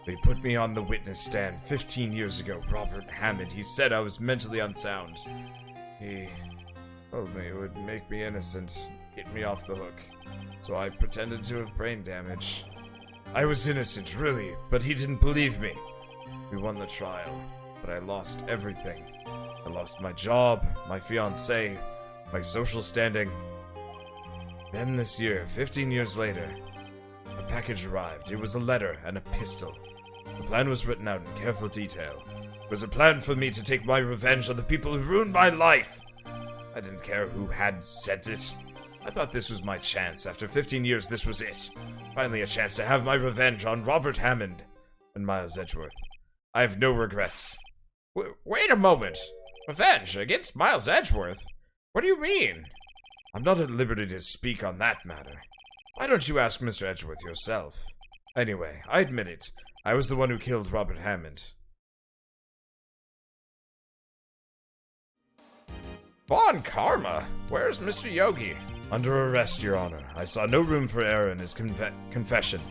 They put me on the witness stand 15 years ago. Robert Hammond, he said I was mentally unsound. He told me it would make me innocent, get me off the hook. So I pretended to have brain damage. I was innocent, really, but he didn't believe me. We won the trial, but I lost everything. I lost my job, my fiancée, my social standing. Then this year, 15 years later, a package arrived. It was a letter and a pistol. The plan was written out in careful detail. It was a plan for me to take my revenge on the people who ruined my life. I didn't care who had sent it. I thought this was my chance. After 15 years, this was it. Finally a chance to have my revenge on Robert Hammond and Miles Edgeworth. I have no regrets. Wait a moment. Revenge against Miles Edgeworth? What do you mean? I'm not at liberty to speak on that matter. Why don't you ask Mr. Edgeworth yourself? Anyway, I admit it. I was the one who killed Robert Hammond. Bon Karma? Where's Mr. Yogi? Under arrest, Your Honor. I saw no room for error in his confession.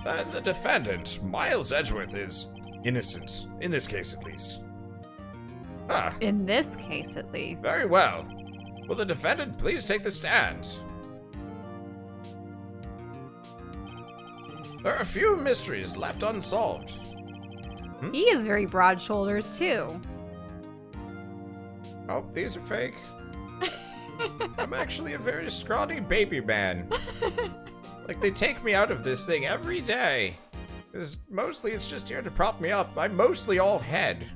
The defendant, Miles Edgeworth, is innocent. In this case, at least. Ah. In this case, at least. Very well. Will the defendant please take the stand? There are a few mysteries left unsolved. He has very broad shoulders, too. Oh, these are fake. I'm actually a very scrawny baby man. Like, they take me out of this thing every day. Because mostly it's just here to prop me up. I'm mostly all head.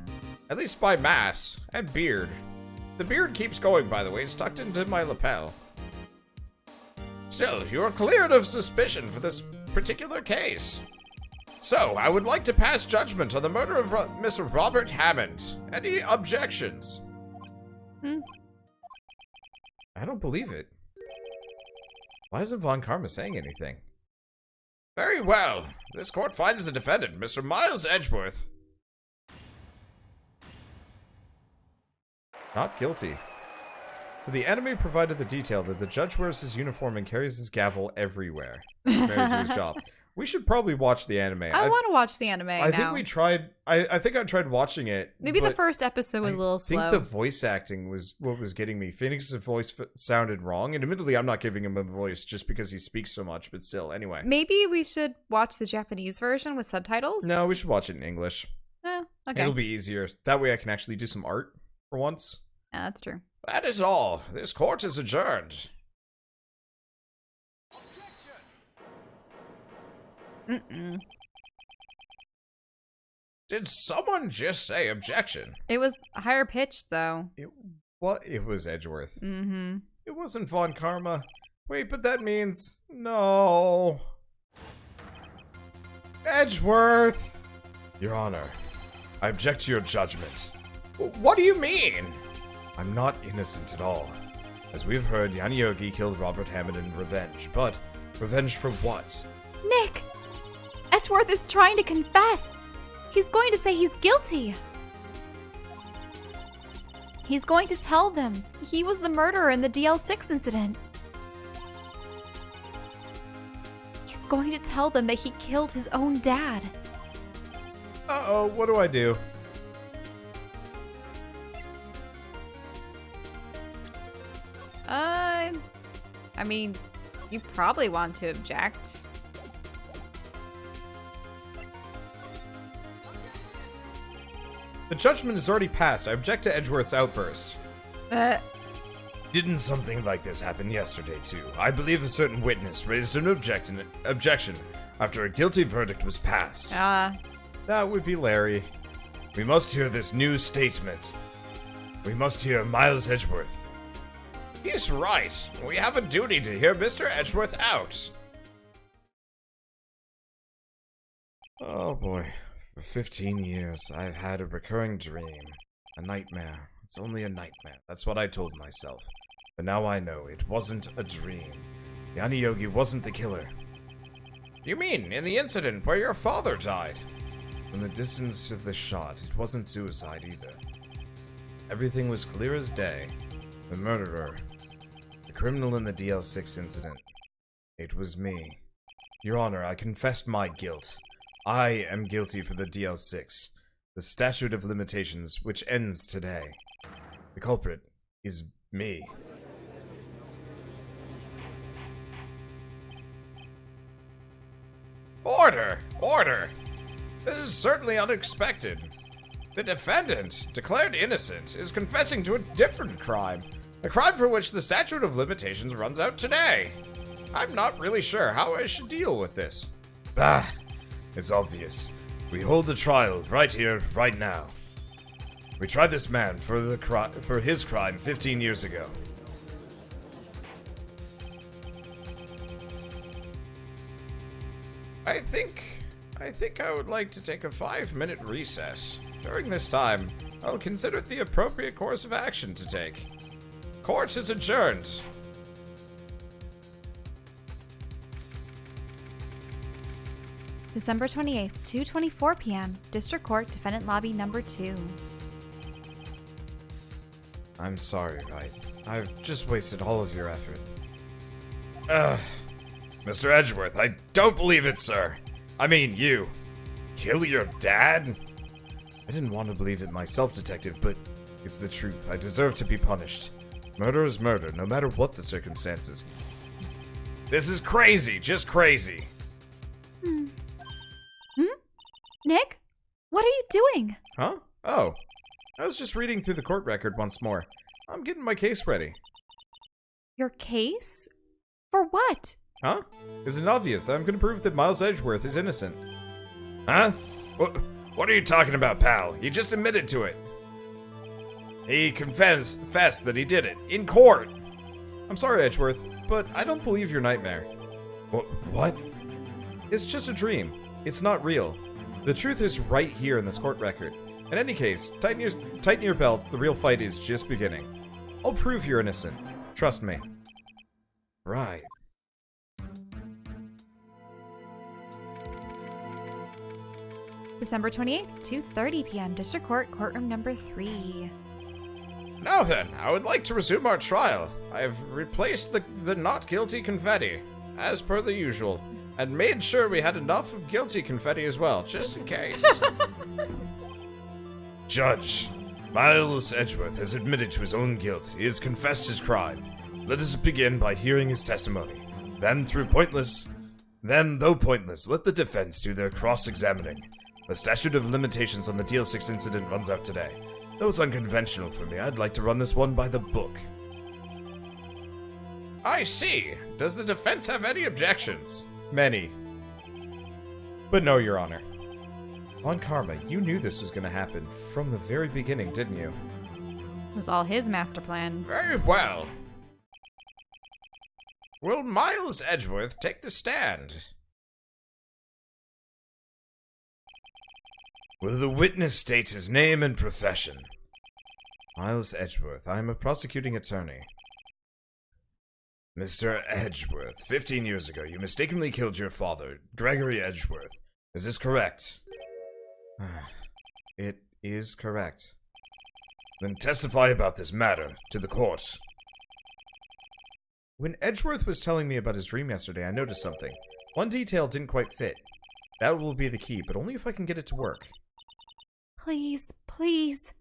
At least by mass. And beard. The beard keeps going, by the way. It's tucked into my lapel. Still, you are cleared of suspicion for this particular case. So, I would like to pass judgment on the murder of Mr. Robert Hammond. Any objections? I don't believe it. Why isn't Von Karma saying anything? Very well. This court finds the defendant, Mr. Miles Edgeworth, not guilty. So the enemy provided the detail that the judge wears his uniform and carries his gavel everywhere. Married to his job. We should probably watch the anime. I want to watch the anime now. I think we tried. I think I tried watching it. Maybe the first episode was a little slow. I think the voice acting was what was getting me. Phoenix's voice sounded wrong, and admittedly, I'm not giving him a voice just because he speaks so much. But still, anyway. Maybe we should watch the Japanese version with subtitles. No, we should watch it in English. Okay. It'll be easier. That way, I can actually do some art for once. Yeah, that's true. That is all. This court is adjourned. Did someone just say objection? It was higher pitched, though. It was Edgeworth. Mm-hmm. It wasn't Von Karma. Wait, but that means... No. Edgeworth! Your Honor, I object to your judgment. What do you mean? I'm not innocent at all. As we've heard, Yogi killed Robert Hammond in revenge, but revenge for what? Nick! Edgeworth is trying to confess! He's going to say he's guilty! He's going to tell them he was the murderer in the DL6 incident. He's going to tell them that he killed his own dad. Uh-oh, what do I do? I mean, you probably want to object. The judgment is already passed. I object to Edgeworth's outburst. Didn't something like this happen yesterday, too? I believe a certain witness raised an objection after a guilty verdict was passed. That would be Larry. We must hear this new statement. We must hear Miles Edgeworth. He's right. We have a duty to hear Mr. Edgeworth out. Oh boy. For 15 years, I've had a recurring dream. A nightmare. It's only a nightmare. That's what I told myself. But now I know it wasn't a dream. Yogi wasn't the killer. You mean, in the incident where your father died? From the distance of the shot, it wasn't suicide either. Everything was clear as day. The murderer, the criminal in the DL6 incident, it was me. Your Honor, I confessed my guilt. I am guilty for the DL6, the statute of limitations, which ends today. The culprit is me. Order! Order! This is certainly unexpected. The defendant, declared innocent, is confessing to a different crime. A crime for which the statute of limitations runs out today. I'm not really sure how I should deal with this. Bah! It's obvious. We hold a trial right here, right now. We tried this man for his crime 15 years ago. I think I would like to take a 5-minute recess. During this time, I'll consider the appropriate course of action to take. Court is adjourned. December 28th, 2:24 p.m. District Court, Defendant Lobby Number 2. I'm sorry, Wright. I've just wasted all of your effort. Mr. Edgeworth, I don't believe it, sir. I mean, you. Kill your dad? I didn't want to believe it myself, Detective, but it's the truth. I deserve to be punished. Murder is murder, no matter what the circumstances. This is crazy, just crazy. Nick? What are you doing? Huh? Oh. I was just reading through the court record once more. I'm getting my case ready. Your case? For what? Huh? Isn't it obvious that I'm going to prove that Miles Edgeworth is innocent? Huh? What are you talking about, pal? He just admitted to it. He confessed that he did it. In court! I'm sorry, Edgeworth, but I don't believe your nightmare. What? It's just a dream. It's not real. The truth is right here in this court record. In any case, tighten your belts. The real fight is just beginning. I'll prove you're innocent. Trust me. Right. December 28th, 2:30 p.m. District Court, Courtroom Number 3. Now then, I would like to resume our trial. I have replaced the not guilty confetti, as per the usual, and made sure we had enough of guilty confetti as well, just in case. Judge, Miles Edgeworth has admitted to his own guilt. He has confessed his crime. Let us begin by hearing his testimony. Then, though pointless, let the defense do their cross-examining. The statute of limitations on the DL6 incident runs out today. Though it's unconventional for me, I'd like to run this one by the book. I see. Does the defense have any objections? Many. But no, Your Honor. On karma, you knew this was going to happen from the very beginning, didn't you? It was all his master plan. Very well. Will Miles Edgeworth take the stand? Will the witness state his name and profession? Miles Edgeworth, I am a prosecuting attorney. Mr. Edgeworth, 15 years ago, you mistakenly killed your father, Gregory Edgeworth. Is this correct? It is correct. Then testify about this matter to the court. When Edgeworth was telling me about his dream yesterday, I noticed something. One detail didn't quite fit. That will be the key, but only if I can get it to work. Please, please.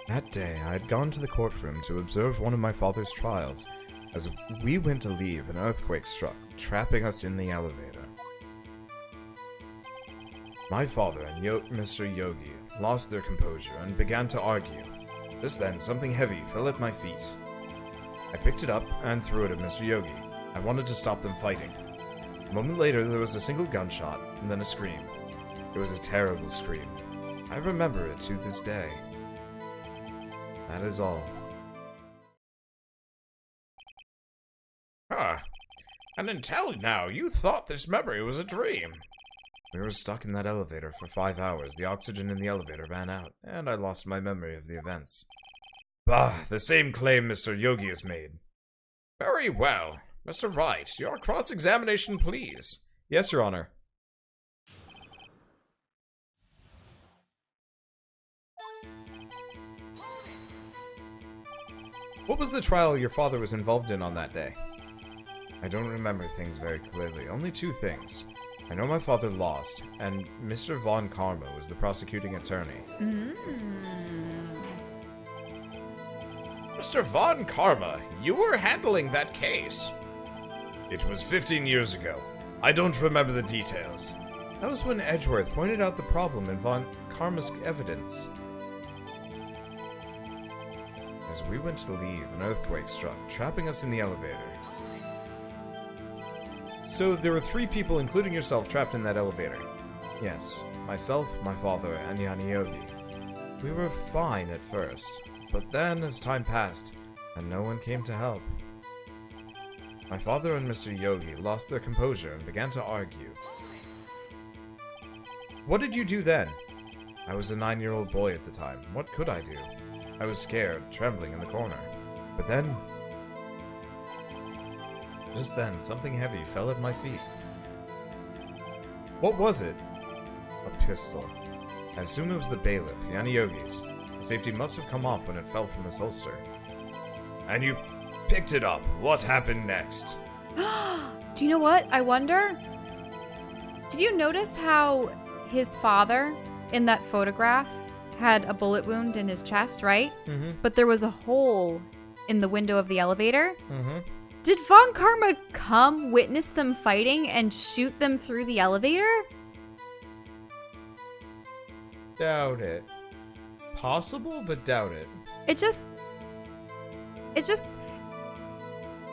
That day, I had gone to the courtroom to observe one of my father's trials. As we went to leave, an earthquake struck, trapping us in the elevator. My father and Mr. Yogi lost their composure and began to argue. Just then, something heavy fell at my feet. I picked it up and threw it at Mr. Yogi. I wanted to stop them fighting. A moment later, there was a single gunshot, and then a scream. It was a terrible scream. I remember it to this day. That is all. And until now, you thought this memory was a dream. We were stuck in that elevator for 5 hours. The oxygen in the elevator ran out, and I lost my memory of the events. Bah, the same claim Mr. Yogi has made. Very well. Mr. Wright, your cross-examination, please. Yes, Your Honor. What was the trial your father was involved in on that day? I don't remember things very clearly. Only two things. I know my father lost, and Mr. Von Karma was the prosecuting attorney. Mr. Von Karma, you were handling that case. It was 15 years ago. I don't remember the details. That was when Edgeworth pointed out the problem in Von Karma's evidence. As we went to leave, an earthquake struck, trapping us in the elevator. So there were 3 people, including yourself, trapped in that elevator. Yes, myself, my father, and Yogi. We were fine at first, but then as time passed, and no one came to help. My father and Mr. Yogi lost their composure and began to argue. What did you do then? I was a 9-year-old boy at the time. What could I do? I was scared, trembling in the corner. But then... just then, something heavy fell at my feet. What was it? A pistol. I assume it was the bailiff, Yogi's. The safety must have come off when it fell from his holster. And you picked it up. What happened next? Do you know what? I wonder. Did you notice how his father, in that photograph, had a bullet wound in his chest, right? Mm-hmm. But there was a hole in the window of the elevator? Mm-hmm. Did Von Karma come witness them fighting and shoot them through the elevator? Doubt it. Possible, but doubt it. It just...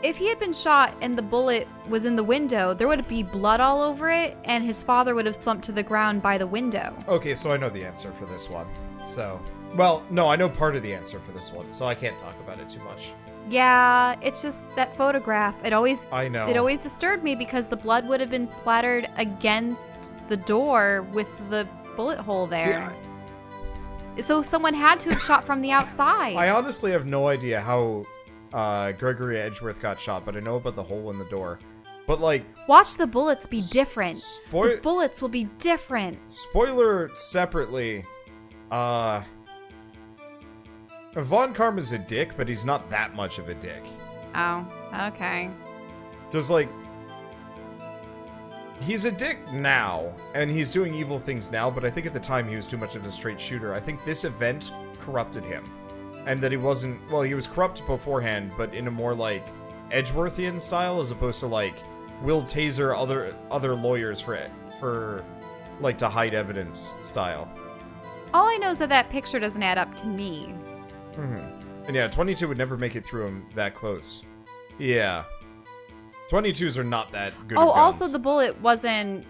If he had been shot and the bullet was in the window, there would be blood all over it, and his father would have slumped to the ground by the window. Okay, so I know the answer for this one. So... well, no, I know part of the answer for this one, so I can't talk about it too much. Yeah, it's just that photograph. I know. It always disturbed me because the blood would have been splattered against the door with the bullet hole there. So someone had to have shot from the outside. I honestly have no idea how Gregory Edgeworth got shot, but I know about the hole in the door. But, like... watch the bullets be different. The bullets will be different. Spoiler separately. Von Karma's a dick, but he's not that much of a dick. Oh, okay. Just, like... he's a dick now, and he's doing evil things now, but I think at the time he was too much of a straight shooter. I think this event corrupted him. And that he wasn't... well, he was corrupt beforehand, but in a more, like, Edgeworthian style, as opposed to, like, will taser other lawyers for, like, to hide evidence style. All I know is that that picture doesn't add up to me. Mm-hmm. And yeah, 22 would never make it through him that close. Yeah. 22s are not that good Oh, at guns. also the bullet wasn't...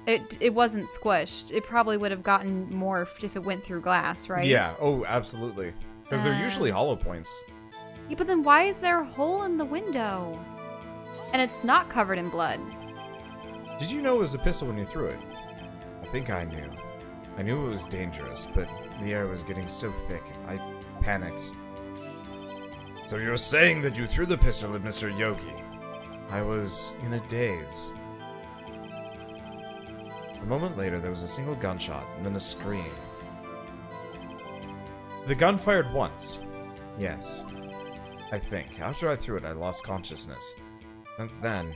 It wasn't squished. It probably would have gotten morphed if it went through glass, right? Yeah, oh, absolutely. Because they're usually hollow points. Yeah, but then why is there a hole in the window? And it's not covered in blood. Did you know it was a pistol when you threw it? I think I knew. I knew it was dangerous, but the air was getting so thick, I panicked. So you're saying that you threw the pistol at Mr. Yogi? I was in a daze. A moment later, there was a single gunshot, and then a scream. The gun fired once. Yes. I think. After I threw it, I lost consciousness. Since then,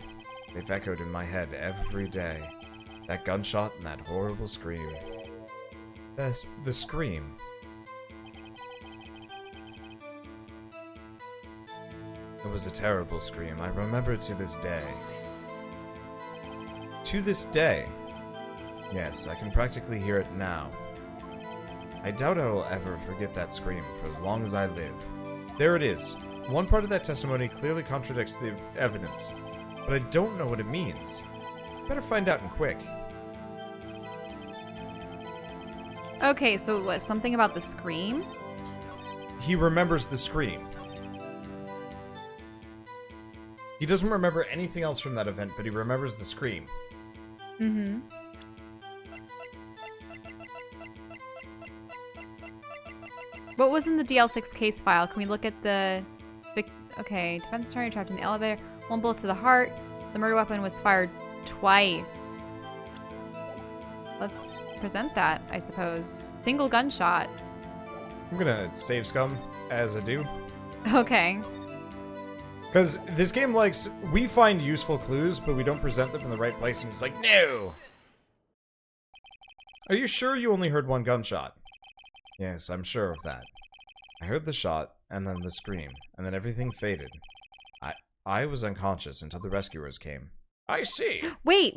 they've echoed in my head every day. That gunshot and that horrible scream. The scream. It was a terrible scream. I remember it to this day. To this day. Yes, I can practically hear it now. I doubt I will ever forget that scream for as long as I live. There it is. One part of that testimony clearly contradicts the evidence, but I don't know what it means. Better find out and quick. Okay, so what, something about the scream? He remembers the scream. He doesn't remember anything else from that event, but he remembers the scream. Mm-hmm. What was in the DL6 case file? Can we look at the... okay, defense attorney trapped in the elevator. One bullet to the heart. The murder weapon was fired twice. Let's present that, I suppose. Single gunshot. I'm gonna save scum as I do. Okay. Because this game likes, we find useful clues, but we don't present them in the right place, and it's like, no! Are you sure you only heard one gunshot? Yes, I'm sure of that. I heard the shot, and then the scream, and then everything faded. I was unconscious until the rescuers came. I see. Wait.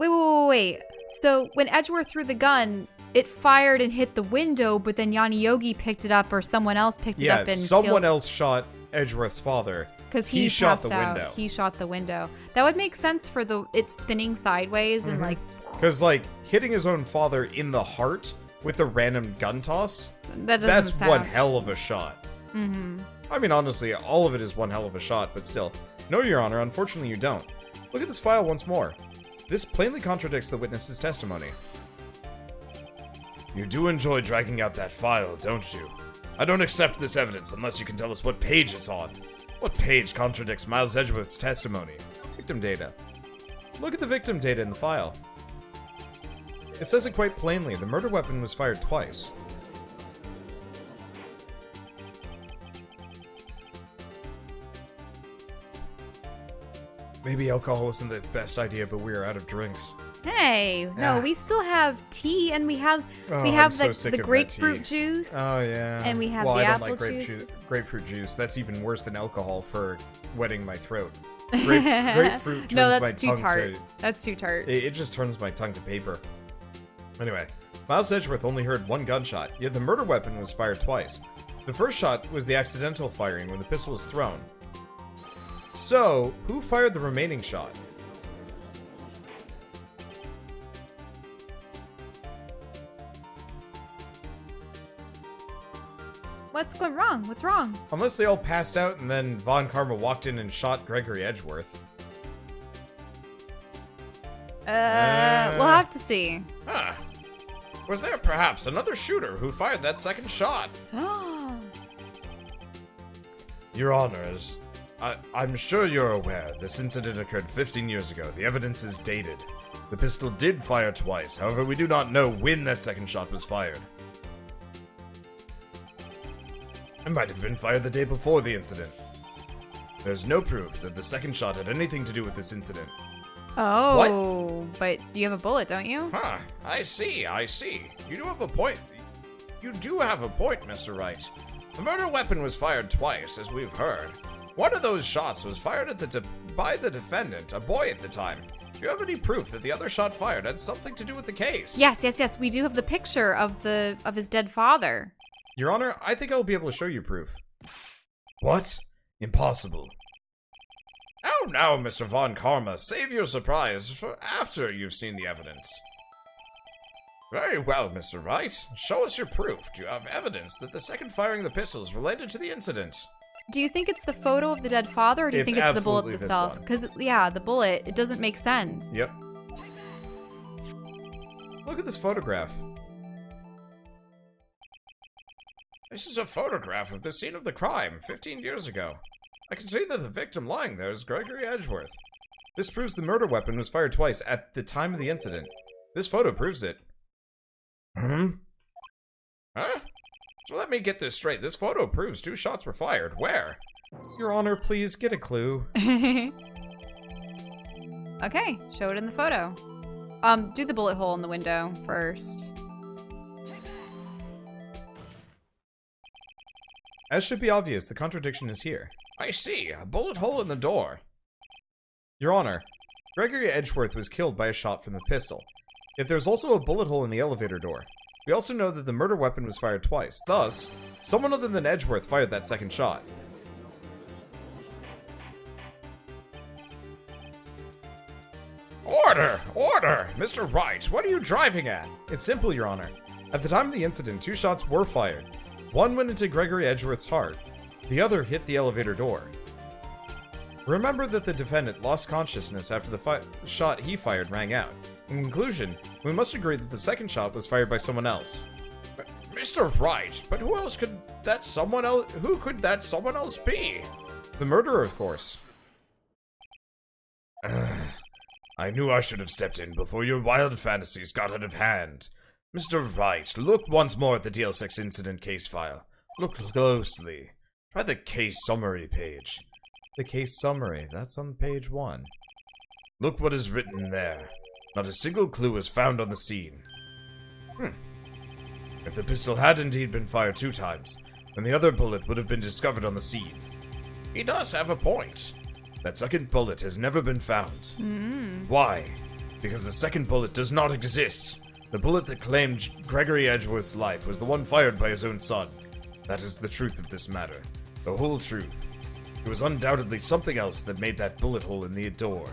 So when Edgeworth threw the gun, it fired and hit the window, but then Yogi picked it up, or someone else picked it up and someone else shot Edgeworth's father. Because he shot the window. He shot the window. That would make sense for it spinning sideways and like. Because hitting his own father in the heart with a random gun toss. That's one hell of a shot. Mm-hmm. I mean, honestly, all of it is one hell of a shot, but still. No, Your Honor, unfortunately you don't. Look at this file once more. This plainly contradicts the witness's testimony. You do enjoy dragging out that file, don't you? I don't accept this evidence unless you can tell us what page it's on. What page contradicts Miles Edgeworth's testimony? Victim data. Look at the victim data in the file. It says it quite plainly. The murder weapon was fired twice. Maybe alcohol wasn't the best idea, but we are out of drinks. Hey, no, we still have tea, and we have the grapefruit juice. Oh yeah. And we have the apple juice. Grapefruit juice. That's even worse than alcohol for wetting my throat. Grapefruit turns my tongue to. That's too tart. It just turns my tongue to paper. Anyway, Miles Edgeworth only heard one gunshot, yet the murder weapon was fired twice. The first shot was the accidental firing when the pistol was thrown. So, who fired the remaining shot? What's going wrong? What's wrong? Unless they all passed out and then Von Karma walked in and shot Gregory Edgeworth. We'll have to see. Huh. Was there perhaps another shooter who fired that second shot? Your Honors, I'm sure you're aware this incident occurred 15 years ago. The evidence is dated. The pistol did fire twice, however we do not know when that second shot was fired. It might have been fired the day before the incident. There's no proof that the second shot had anything to do with this incident. Oh, what? But you have a bullet, don't you? Huh, I see. You do have a point. Mr. Wright. The murder weapon was fired twice, as we've heard. One of those shots was fired by the defendant, a boy at the time. Do you have any proof that the other shot fired had something to do with the case? Yes. We do have the picture of his dead father. Your Honor, I think I'll be able to show you proof. What? Impossible. Oh, now, Mr. Von Karma, save your surprise for after you've seen the evidence. Very well, Mr. Wright. Show us your proof. Do you have evidence that the second firing of the pistol is related to the incident? Do you think it's the photo of the dead father, or do you think it's the bullet itself? Because, yeah, the bullet, it doesn't make sense. Yep. Look at this photograph. This is a photograph of the scene of the crime 15 years ago. I can see that the victim lying there is Gregory Edgeworth. This proves the murder weapon was fired twice at the time of the incident. This photo proves it. Huh? So let me get this straight. This photo proves 2 shots were fired. Where? Your Honor, please get a clue. Okay, show it in the photo. Do the bullet hole in the window first. As should be obvious, the contradiction is here. I see, a bullet hole in the door. Your Honor, Gregory Edgeworth was killed by a shot from the pistol. Yet there's also a bullet hole in the elevator door. We also know that the murder weapon was fired twice. Thus, someone other than Edgeworth fired that second shot. Order! Order! Mr. Wright, what are you driving at? It's simple, Your Honor. At the time of the incident, 2 shots were fired. One went into Gregory Edgeworth's heart. The other hit the elevator door. Remember that the defendant lost consciousness after the shot he fired rang out. In conclusion, we must agree that the second shot was fired by someone else. Mr. Wright, but who could that someone else be? The murderer, of course. I knew I should have stepped in before your wild fantasies got out of hand. Mr. Wright, look once more at the DL6 incident case file. Look closely. Try the case summary page. The case summary, that's on page 1. Look what is written there. Not a single clue was found on the scene. If the pistol had indeed been fired 2 times, then the other bullet would have been discovered on the scene. He does have a point. That second bullet has never been found. Why? Because the second bullet does not exist. The bullet that claimed Gregory Edgeworth's life was the one fired by his own son. That is the truth of this matter. The whole truth. It was undoubtedly something else that made that bullet hole in the door.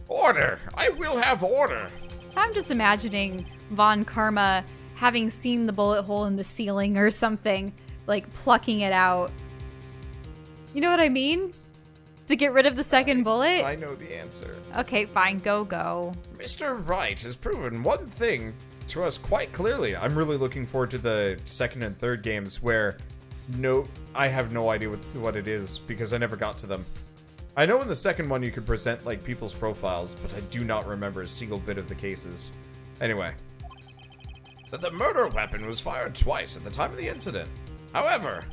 Order! I will have order! I'm just imagining Von Karma having seen the bullet hole in the ceiling or something, like plucking it out. You know what I mean? To get rid of the second bullet? I know the answer. Okay, fine, go. Mr. Wright has proven one thing to us quite clearly. I'm really looking forward to the second and third games where I have no idea what it is because I never got to them. I know in the second one you could present like people's profiles, but I do not remember a single bit of the cases. Anyway. That the murder weapon was fired twice at the time of the incident. However,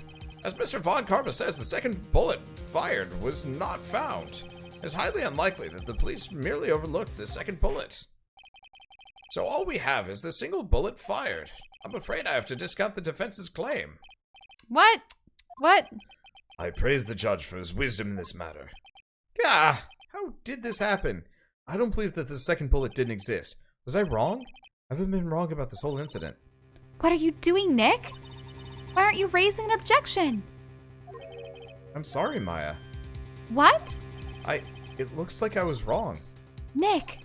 as Mr. Von Karma says, the second bullet fired was not found. It's highly unlikely that the police merely overlooked the second bullet. So all we have is the single bullet fired. I'm afraid I have to discount the defense's claim. What? I praise the judge for his wisdom in this matter. Gah! How did this happen? I don't believe that the second bullet didn't exist. Was I wrong? I haven't been wrong about this whole incident. What are you doing, Nick? Why aren't you raising an objection? I'm sorry, Maya. What? It looks like I was wrong. Nick!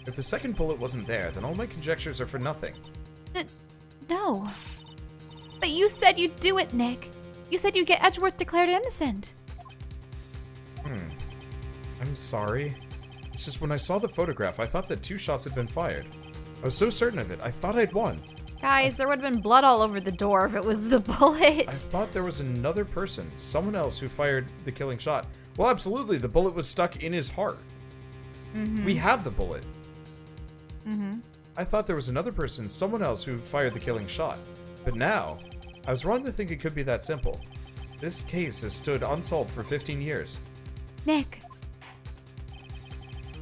If the second bullet wasn't there, then all my conjectures are for nothing. No. But you said you'd do it, Nick. You said you'd get Edgeworth declared innocent. I'm sorry. It's just when I saw the photograph, I thought that 2 shots had been fired. I was so certain of it, I thought I'd won. Guys, there would have been blood all over the door if it was the bullet. I thought there was another person, someone else who fired the killing shot. Well, absolutely, the bullet was stuck in his heart. We have the bullet. I thought there was another person, someone else who fired the killing shot. But now, I was wrong to think it could be that simple. This case has stood unsolved for 15 years. Nick.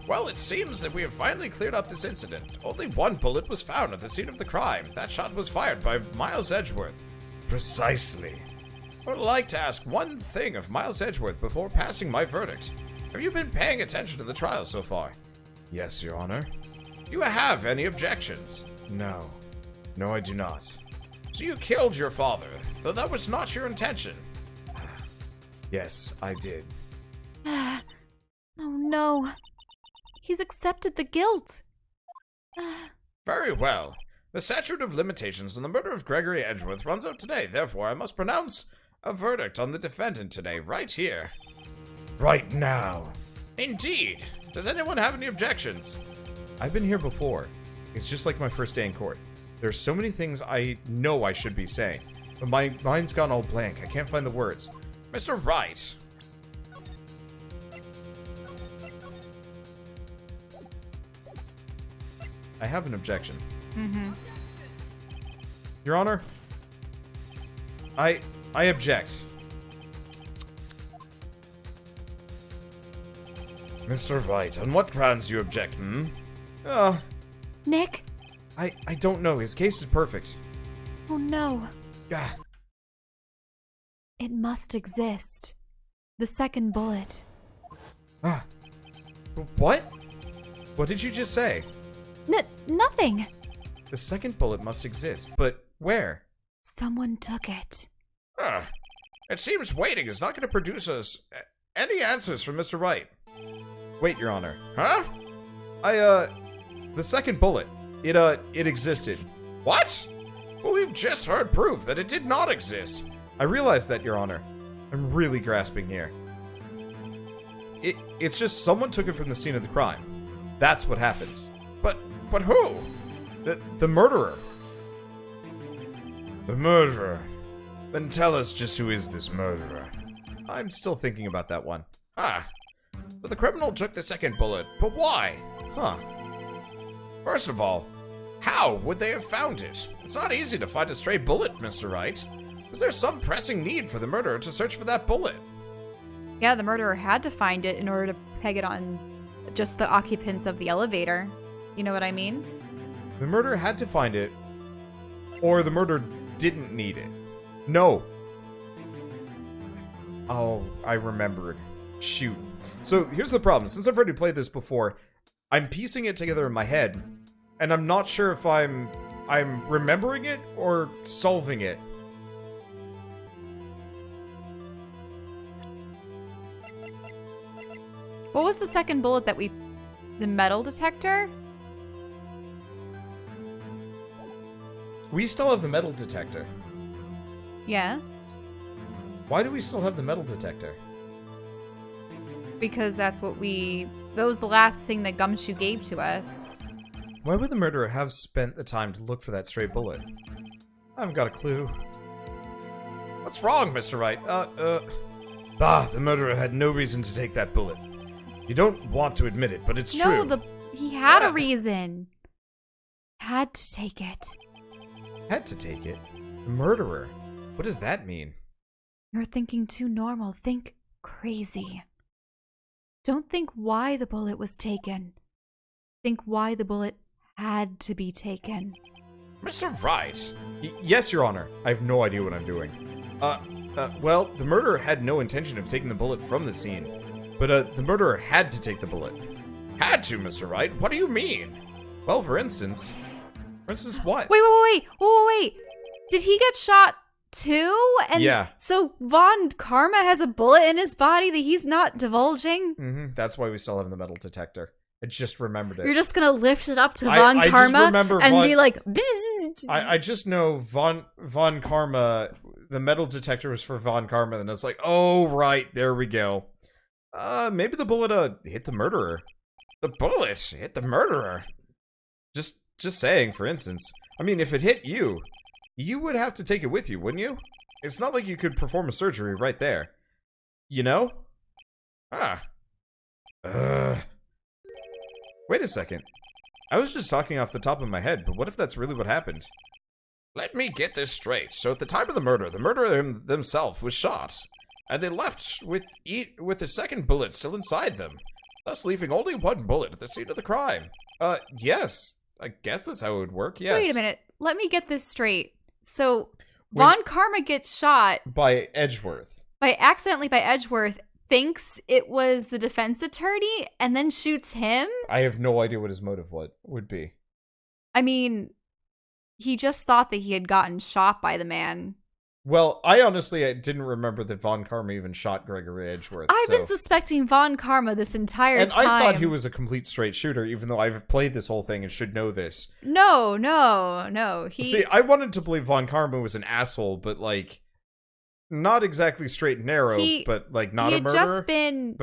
Well, it seems that we have finally cleared up this incident. Only 1 bullet was found at the scene of the crime. That shot was fired by Miles Edgeworth. Precisely. I would like to ask one thing of Miles Edgeworth before passing my verdict. Have you been paying attention to the trial so far? Yes, Your Honor. Do you have any objections? No. No, I do not. So you killed your father, though that was not your intention. Yes, I did. Oh no. He's accepted the guilt. Very well. The statute of limitations on the murder of Gregory Edgeworth runs out today, therefore I must pronounce a verdict on the defendant today, right here. Right now. Indeed. Does anyone have any objections? I've been here before. It's just like my first day in court. There's so many things I know I should be saying, but my mind's gone all blank. I can't find the words. Mr. Wright. I have an objection. Your Honor, I object. Mr. Wright, on what grounds do you object, Nick? I don't know. His case is perfect. Oh no. Gah. It must exist. The second bullet. What? What did you just say? Nothing. The second bullet must exist, but where? Someone took it. It seems waiting is not going to produce us any answers from Mr. Wright. Wait, Your Honor. Huh? The second bullet. It existed. What? Well, we've just heard proof that it did not exist. I realize that, Your Honor. I'm really grasping here. It's just someone took it from the scene of the crime. That's what happened. But who? The murderer. The murderer. Then tell us just who is this murderer. I'm still thinking about that one. But the criminal took the second bullet. But why? First of all, How would they have found it? It's not easy to find a stray bullet, Mr. Wright. Was there some pressing need for the murderer to search for that bullet? Yeah, the murderer had to find it in order to peg it on just the occupants of the elevator. You know what I mean? The murderer had to find it, or the murderer didn't need it. No. Oh, I remembered. Shoot. So here's the problem. Since I've already played this before, I'm piecing it together in my head, and I'm not sure if I'm remembering it or solving it. What was the second bullet that we... The metal detector? We still have the metal detector. Yes. Why do we still have the metal detector? Because that's what we... That was the last thing that Gumshoe gave to us. Why would the murderer have spent the time to look for that stray bullet? I haven't got a clue. What's wrong, Mr. Wright? The murderer had no reason to take that bullet. You don't want to admit it, but it's true. No, he had a reason. Had to take it. Had to take it? The murderer? What does that mean? You're thinking too normal. Think crazy. Don't think why the bullet was taken. Think why the bullet had to be taken. Mr. Wright! Yes, Your Honor. I have no idea what I'm doing. Well, the murderer had no intention of taking the bullet from the scene. But, the murderer had to take the bullet. Had to, Mr. Wright? What do you mean? Well, for instance... For instance, what? Wait. Did he get shot too? And yeah. So Von Karma has a bullet in his body that he's not divulging? Mm-hmm. That's why we still have the metal detector. I just remembered it. You're just gonna lift it up to Von Karma and be like... I just know Von Karma... The metal detector was for Von Karma, and it's like, oh, right, there we go. Maybe the bullet, hit the murderer. The bullet hit the murderer. Just saying, for instance. I mean, if it hit you, you would have to take it with you, wouldn't you? It's not like you could perform a surgery right there. You know? Wait a second. I was just talking off the top of my head, but what if that's really what happened? Let me get this straight. So at the time of the murderer themselves was shot. And they left with the second bullet still inside them, thus leaving only one bullet at the scene of the crime. Yes. I guess that's how it would work, yes. Wait a minute. Let me get this straight. So, Von Karma gets shot... By Edgeworth. Accidentally by Edgeworth, thinks it was the defense attorney, and then shoots him? I have no idea what his motive would be. I mean, he just thought that he had gotten shot by the man. Well, I honestly didn't remember that Von Karma even shot Gregory Edgeworth. I've been suspecting Von Karma this entire time. And I thought he was a complete straight shooter, even though I've played this whole thing and should know this. No. See, I wanted to believe Von Karma was an asshole, but, like, not exactly straight and narrow, but, like, not a murderer. He had just been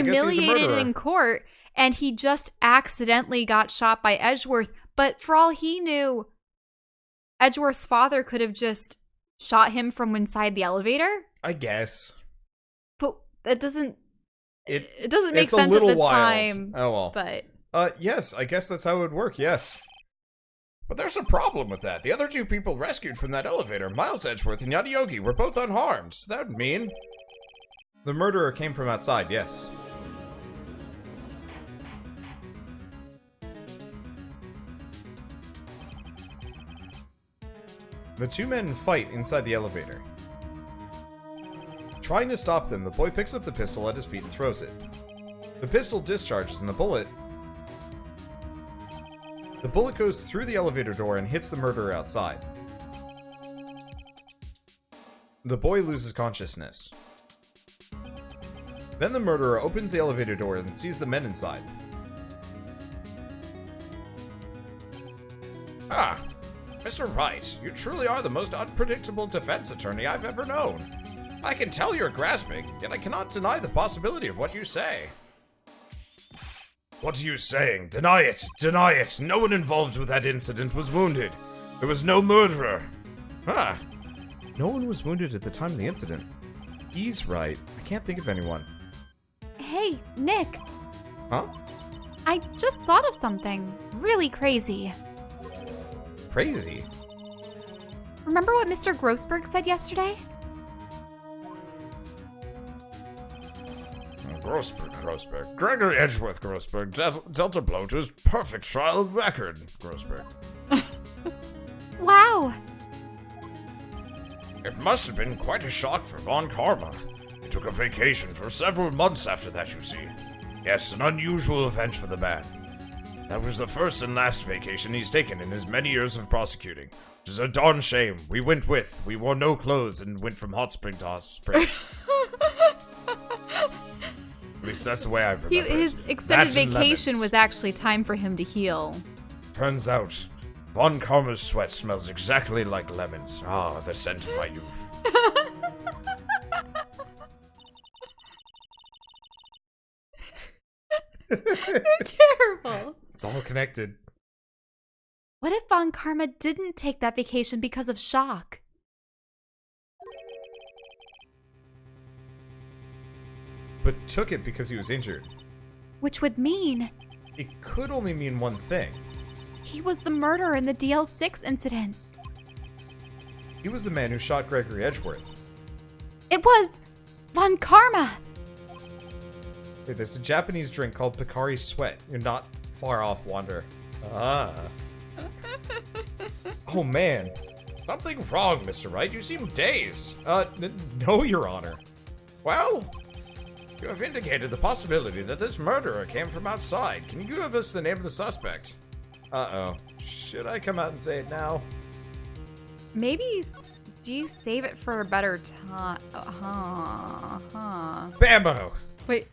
humiliated in court, and he just accidentally got shot by Edgeworth. But for all he knew, Edgeworth's father could have just... shot him from inside the elevator? I guess. But that doesn't... It doesn't make sense at the time. Oh, well. But... yes, I guess that's how it would work, yes. But there's a problem with that. The other two people rescued from that elevator, Miles Edgeworth and Yogi, were both unharmed. So that would mean... The murderer came from outside, yes. The two men fight inside the elevator. Trying to stop them, the boy picks up the pistol at his feet and throws it. The pistol discharges and the bullet goes through the elevator door and hits the murderer outside. The boy loses consciousness. Then the murderer opens the elevator door and sees the men inside. Mr. Wright, you truly are the most unpredictable defense attorney I've ever known. I can tell you're grasping, yet I cannot deny the possibility of what you say. What are you saying? Deny it! Deny it! No one involved with that incident was wounded. There was no murderer. No one was wounded at the time of the incident. He's right. I can't think of anyone. Hey, Nick. Huh? I just thought of something really crazy. crazy. Remember what Mr. Grossberg said yesterday? Grossberg. Gregory Edgeworth Grossberg dealt a blow to his perfect trial record, Grossberg. Wow. It must have been quite a shock for Von Karma. He took a vacation for several months after that, you see. Yes, an unusual event for the man. That was the first and last vacation he's taken in his many years of prosecuting. Which is a darn shame. We wore no clothes and went from hot spring to hot spring. At least that's the way I remember His extended vacation was actually time for him to heal. Turns out, Von Karma's sweat smells exactly like lemons. Ah, the scent of my youth. You're terrible. It's all connected. What if Von Karma didn't take that vacation because of shock? But took it because he was injured. Which would mean It could only mean one thing. he was the murderer in the DL6 incident. He was the man who shot Gregory Edgeworth. It was Von Karma. Wait, there's a Japanese drink called Picari Sweat. You're not far off, Wander. Ah. Oh, man. Something wrong, Mr. Wright. You seem dazed. No, Your Honor. Well, you have indicated the possibility that this murderer came from outside. Can you give us the name of the suspect? Uh-oh. Should I come out and say it now? Maybe do you save it for a better time? Bambo! Wait.